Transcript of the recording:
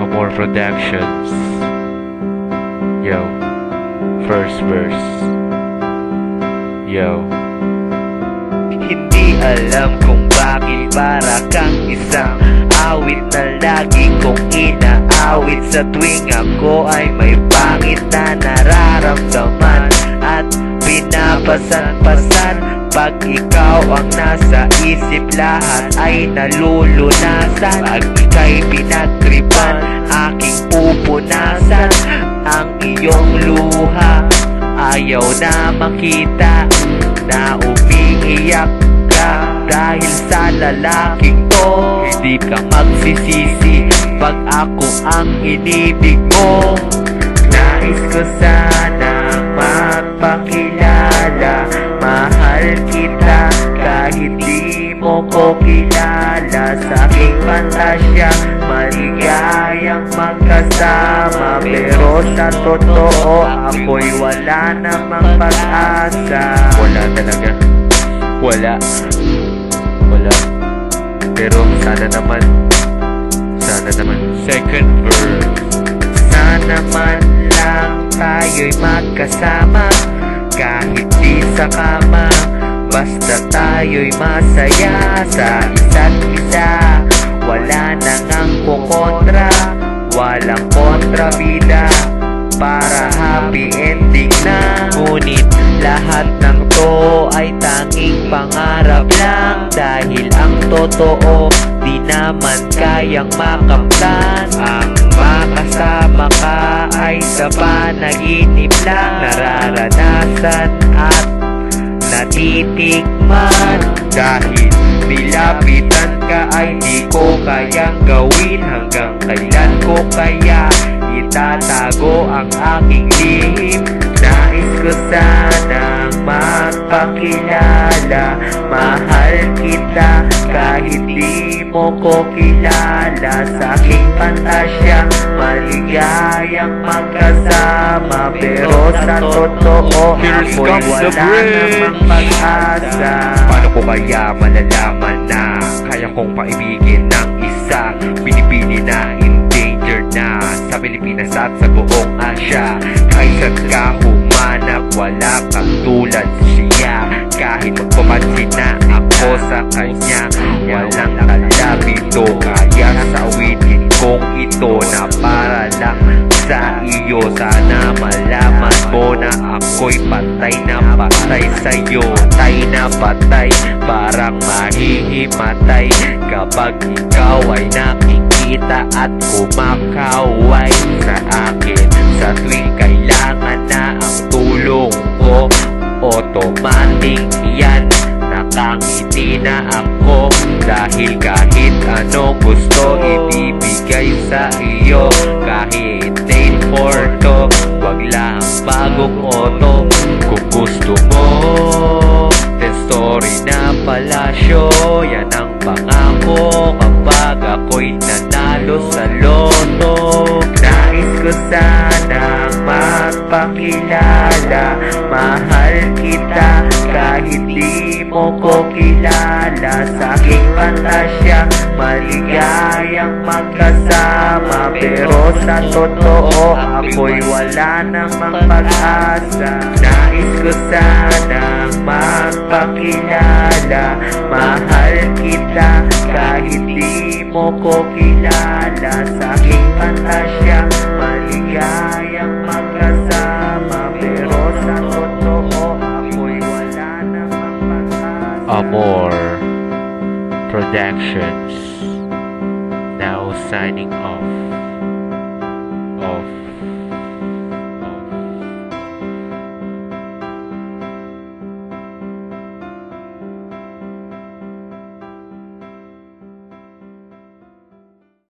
Amor Productions. Yo, first verse. Yo. Hindi alam kung bakit para kang isang awit na lagi kong inaawit sa tuwing ako ay may pangit na nararamdaman at pinapasan-pasan. Pag ikaw ang nasa isip, lahat ay nalulunasan. Pag ika'y pinagtripan, aking pupunasan ang iyong luha. Ayaw na makita na umiiyak ka dahil sa lalaking to. Hindi ka magsisisi pag ako ang inibig mo. Nais ko sanang magpakilala, mahal kita kahit di mo ko kilala. Sa aking pantasya, maligayang magkasama, pero sa totoo ako'y wala namang pag-asa. Wala talaga. Wala. Pero sana naman. Second verse. Sana man lang tayo'y magkasama, kahit di sa kama, basta tayo'y masaya sa isa't isa. Wala nang ang kukontra, walang kontrabida, para happy ending na. Ngunit lahat ng to ay tanging pangarap lang, dahil ang totoo di naman kayang makamtan. Ang makasama ka ay sa panaginip lang, nararanasan at natitikman. Dahil nilapitan ka ay di ko kayang gawin, hanggang kailan ko kaya itatago ang aking lihim. Nais ko sanang magpakilala, mahal kita kahit di mo ko kilala. Sa aking pantasya, maligayang magkasama, pero sa totoo ako'y wala namang pag-asa. Paano ko kaya malalaman na kaya kong paibigin ng isa? Pinipili na endangered na sa Pilipinas at sa buong Asya. Kaysa't ka humanap, wala kang tulad siya. Kahit magpapansin na ako sa kanya, walang kalabito. Kaya sawitin kong ito na para lang sa iyo. Sana malaman mo na ako'y patay na patay sa'yo. Patay na patay, parang mahihimatay kapag ikaw ay nakikita at kumakaway sa akin. Sa tuwing kailangan na ang tulong ko, automatic yan, nakangiti na ako. Dahil kahit anong gusto ibibigay sa iyo, kahit late for to, wag lang bagong auto. Kung gusto mo the story na palasyo, yan ang pangako kapag ako'y nanalo sa loto. Nais ko sanang magpakilala, mahal kita kahit di mo ko kilala. Sa aking pantasya, maligayang magkasama, pero sa totoo ako'y wala namang pag-asa. Nais ko sanang magpakilala, mahal kita kahit di mo ko kilala. Sa aking pantasya, maligayang magkasama, pero sa totoo ako'y wala namang pag-asa. Amor Productions now signing off.